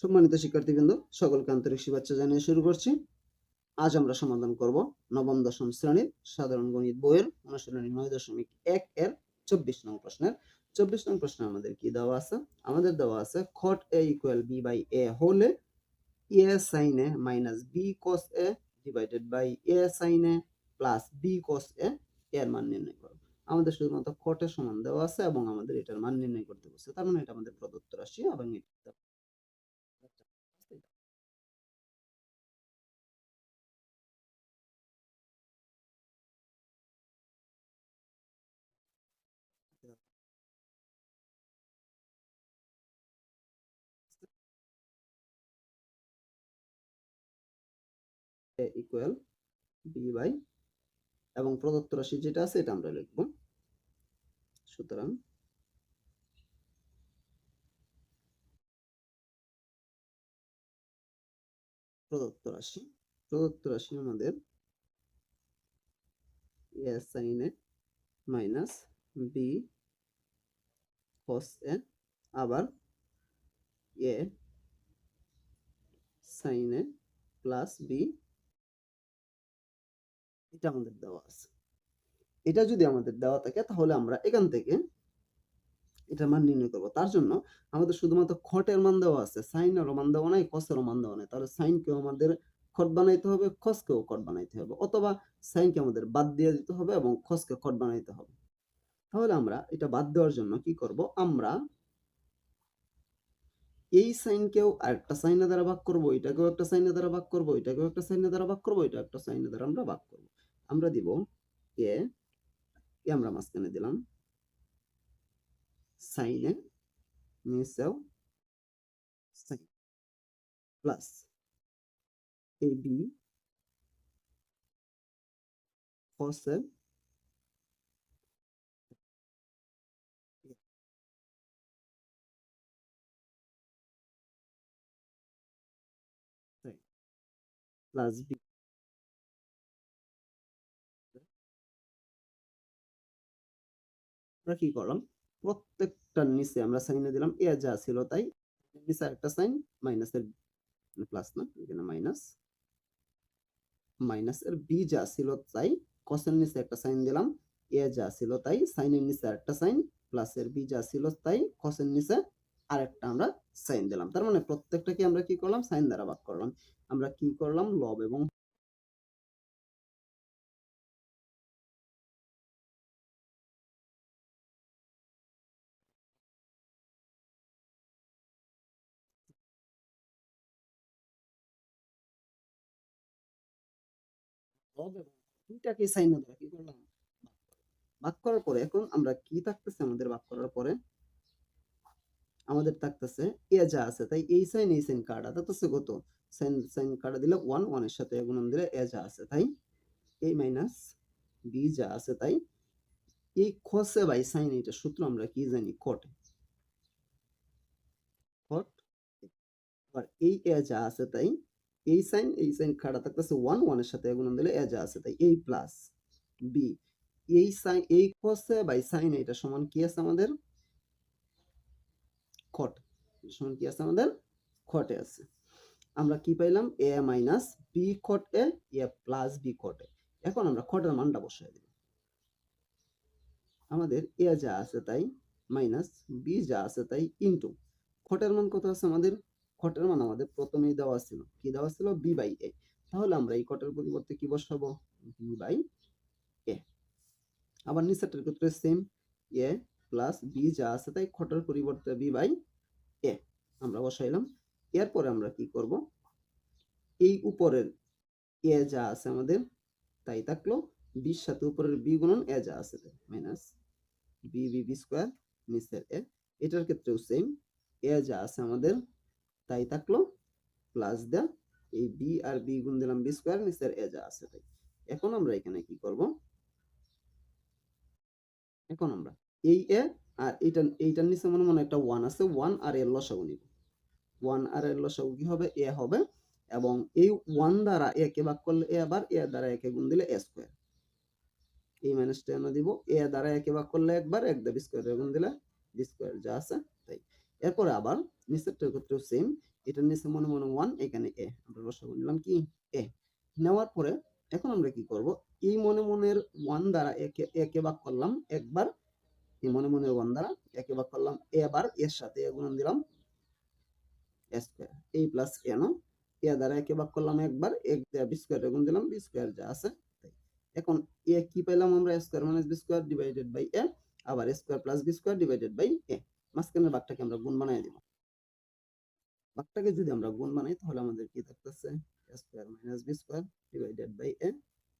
সম্মানিত শিক্ষার্থীবৃন্দ, সকলকে আন্তরিক শুভেচ্ছা জানিয়ে শুরু করছি। আজ আমরা সমাধান করব নবম দশম শ্রেণীর সাধারণ গণিত বইয়ের অনুশীলনী 9.1 এর 24 নং প্রশ্নের। 24 নং প্রশ্নে আমাদের কি দেওয়া আছে? আমাদের দেওয়া আছে cot a equal b by a হলে a sin a minus b cos a divided by a sin a plus b cos a এর মান নির্ণয় করো। আমাদের শুধুমাত্র cot এর সমান দেওয়া আছে এবং আমাদের এটার মান নির্ণয় করতে বলছে। তার মানে এটা আমাদের প্রদত্ত রাশি এবং এটা a equal b by এবং প্রদত্ত রাশি যেটা আছে এটা আমরা লিখব। সুতরাং প্রদত্ত রাশি আমাদের a sin a minus b cos a আবার a sin a plus b, এটা আমাদের দেওয়া আছে। এটা যদি আমাদের দেওয়া থাকে তাহলে আমরা এখান থেকে এটার মান নির্ণয় করব। তার জন্য আমাদের শুধুমাত্র খটের মান দেওয়া আছে, সাইনের মান দেওয়া নাই, কসের মান দেওয়া নাই। তাহলে সাইনকেও আমাদের খট বানাইতে হবে, কসকেও খট বানাইতে হবে, অথবা সাইনকে আমাদের বাদ দিয়ে দিতে হবে এবং কসকে খট বানাইতে হবে। তাহলে আমরা এটা বাদ দেওয়ার জন্য কি করব? আমরা এই সাইনকেও আরেকটা সাইনের দ্বারা ভাগ করব, এটাকেও একটা সাইনের দ্বারা ভাগ করব, এটাকেও একটা সাইনের দ্বারা ভাগ করব, এটা একটা সাইনের দ্বারা আমরা ভাগ করব। আমরা দিব এ, আমরা মাঝখানে দিলাম সাইনে, নিচেও সাইন প্লাস এই বি cos প্লাস বি। আমরা কি করলাম? প্রত্যেকটার নিচে আমরা সাইনে দিলাম এ যা ছিল তাই, নিচে একটা সাইন মাইনাসের প্লাস না, এখানে মাইনাস, মাইনাসের বি যা ছিল তাই কসের নিচে একটা সাইন দিলাম, এ যা ছিল তাই সাইনের নিচে একটা সাইন, প্লাসের বি যা ছিল তাই কসের নিচে আরেকটা আমরা সাইন দিলাম। তার মানে প্রত্যেকটাকে আমরা কি করলাম? সাইন দ্বারা ভাগ করলাম। আমরা কি করলাম? লব এবং লব এবং দুইটাকে সাইন দ্বারা কি করলাম? ভাগ করার পরে এখন আমরা কি থাকতেছে আমাদের ভাগ করার পরে? আমাদের থাকতেছে এ যা আছে তাই এই সাইন কাটা থাকতেছে কত? সাইন কাটা দিলে 1, 1 এর সাথে গুণন দিলে এ যা আছে তাই এই মাইনাস বি যা আছে তাই এই cos বাই সাইন, এটা সূত্র আমরা কি জানি? cot। আর এই এ যা আছে তাই এই সাইন কাটা থাকতেছে 1, 1 এর সাথে গুণন দিলে এ যা আছে তাই এই প্লাস বি, এই সাইন এই cos বাই সাইন এটা সমান কি আছে আমাদের? cot। সমান কি আছে আমাদের? cot এ আছে। আমরা কি পাইলাম? a minus b cot a, a plus b cot a। এখন আমরা খটের মানটা বসাই দিব। আমাদের a যা আছে তাই মাইনাস বি যা আছে তাই ইনটু খটের মান কত আছে আমাদের? খটের মান আমাদের প্রথমেই দেওয়া ছিল, কি দেওয়া ছিল? বি বাই এ। তাহলে আমরা এই খটের পরিবর্তে কি বসাবো? বি বাই এ। আবার নিচেরটার ক্ষেত্রে সেম, এ প্লাস বি যা আছে তাই খটের পরিবর্তে বি বাই এ আমরা বসাইলাম। এরপরে আমরা কি করব? এই উপরের এ যা আছে আমাদের তাই থাকলো, বির সাথে উপরের বি গুণন এ যা আছে তাই minus B B B square নিচের এ, এটার ক্ষেত্রেও সেম, এ যা আছে আমাদের তাই থাকলো প্লাস দা এই বি আর বি গুণ দিলাম বি স্কোয়ার নিচের এ যা আছে তাই। এখন আমরা এখানে কি করব? এখন আমরা এই এ আর এইটার নিচে মনে মনে একটা 1 আছে, 1 আর এর লসাগু নিব। 1 আর এর লসাগু কি হবে? এ হবে, এবং এই 1 দ্বারা এ কে ভাগ করলে এ, আবার এ দ্বারা একে গুণ দিলে এ স্কোয়ার। এই মাইনাসটা এনে দিব, এ দ্বারা একে ভাগ করলে একবার, এক দ্বারা স্কোয়ার গুণ দিলে বি স্কোয়ার যা আছে তাই। এরপরে আবার নিচেরটার ক্ষেত্রেও সেম, এটার নিচে মনে মনে 1, এখানে a, আমরা লসাগু নিলাম কি a। নেওয়ার পরে এখন আমরা কি করব, এই মনে মনের 1 দ্বারা একে ভাগ করলাম একবার, এই মনে মনের 1 দ্বারা একে ভাগ করলাম এবার, এর সাথে গুণন দিলাম a square, a plus a no, a দ্বারা একে ভাগ করলাম একবার, এক দ্বারা বি স্কয়ার গুণ দিলাম, বি স্কয়ার যা আছে তাই। এখন a কি পেলাম আমরা, a square minus B square divided by a, আবার a square plus B square divided by a। মাঝখানের ভাগটাকে আমরা গুণ বানাই দিব। ভাগটাকে যদি আমরা গুণ বানাই তাহলে আমাদের কি থাকতেছে, a square minus B square divided by a,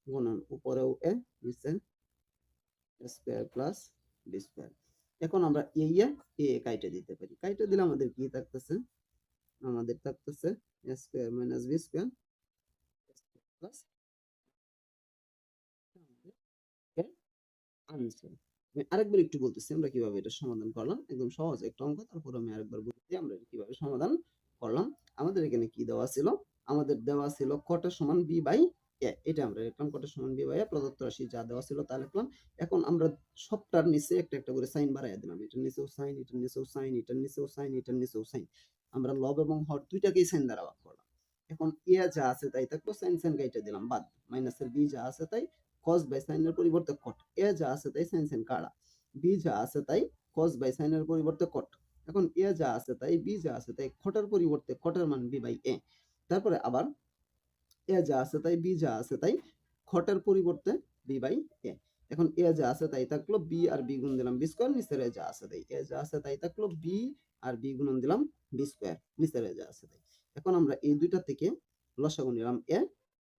গুণন উপরেও a, নিচে a square plus B square. এখন আমরা a কাইটে দিতে পারি, কাইটে দিলে আমাদের কি থাকতেছে, আমাদের থাকতেছে a square minus B square plus answer. আমি আরেকবার একটু বলতেছি আমরা কিভাবে এটা সমাধান করলাম, একদম সহজ একটা অঙ্ক, তারপর আমি আরেকবার বলতেছি আমরা কিভাবে সমাধান করলাম। আমাদের এখানে কি দেওয়া ছিল, আমাদের দেওয়া ছিল কটা সমান বি বাই এ, এটা আমরা লিখলাম কটা সমান বি বাই এ, প্রদত্ত রাশি যা দেওয়া ছিল তা লিখলাম। এখন আমরা সবটার নিচে একটা একটা করে সাইন বাড়াইয়া দিলাম, এটার নিচেও সাইন, এটার নিচেও সাইন, এটার নিচেও সাইন, এটার নিচেও সাইন। আমরা লব এবং হর দুইটাকেই সাইন দ্বারা ভাগ করলাম। এখন এ যা আছে তাই থাকলো, সাইন সাইন কাইটা দিলাম বাদ, মাইনাসের বি যা আছে তাই, cos বাই সাইনের পরিবর্তে কট, এ যা আছে তাই সাইন সাইন কাটা, বি যা আছে তাই cos বাই সাইনের পরিবর্তে কট। এখন এ যা আছে তাই, বি যা আছে তাই, কটের পরিবর্তে কটের মান বি বাই এ। তারপরে আবার এ যা আছে তাই, বি যা আছে তাই, কটের পরিবর্তে বি বাই এ। এখন এ যা আছে তাই থাকলো, বি আর বি গুণ দিলাম বি স্কয়ার, নিচের এ যা আছে তাই, এ যা আছে তাই থাকলো, বি আর বি গুণন দিলাম বি স্কয়ার, নিচের এ যা আছে তাই। এখন আমরা এই দুইটা থেকে লসাগু নিলাম এ,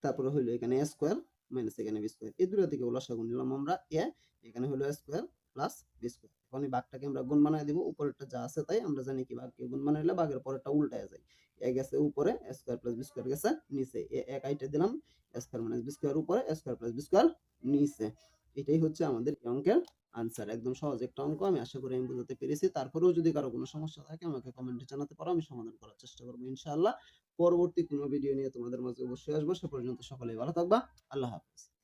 তারপরে হইলো এখানে a স্কয়ার মাইনাস এখানে বি স্কয়ার, এই দুটো থেকে লসাগু নিলাম আমরা a, এখানে হলো a square plus B square. এখন এই ভাগটাকে আমরা গুণ বানায় দিব, উপরেরটা যা আছে তাই, আমরা জানি কি ভাগকে গুণ বানাইলে ভাগের পরেরটা উল্টায় যায়, a গেছে উপরে, a square plus B square গেছে নিচে, a কাইটে দিলাম, a square minus B square উপরে, a square plus B square নিচে। এটাই হচ্ছে আমাদের এই অঙ্কের আনসার। একদম সহজ একটা অঙ্ক, আমি আশা করি আমি বুঝাতে পেরেছি। তারপরেও যদি কারো কোনো সমস্যা থাকে আমাকে কমেন্টে জানাতে পারো, আমি সমাধান করার চেষ্টা করবো ইনশাআল্লাহ। পরবর্তী কোনো ভিডিও নিয়ে তোমাদের মাঝে অবশ্যই আসবো। সে পর্যন্ত সকলেই ভালো থাকবা। আল্লাহ হাফেজ।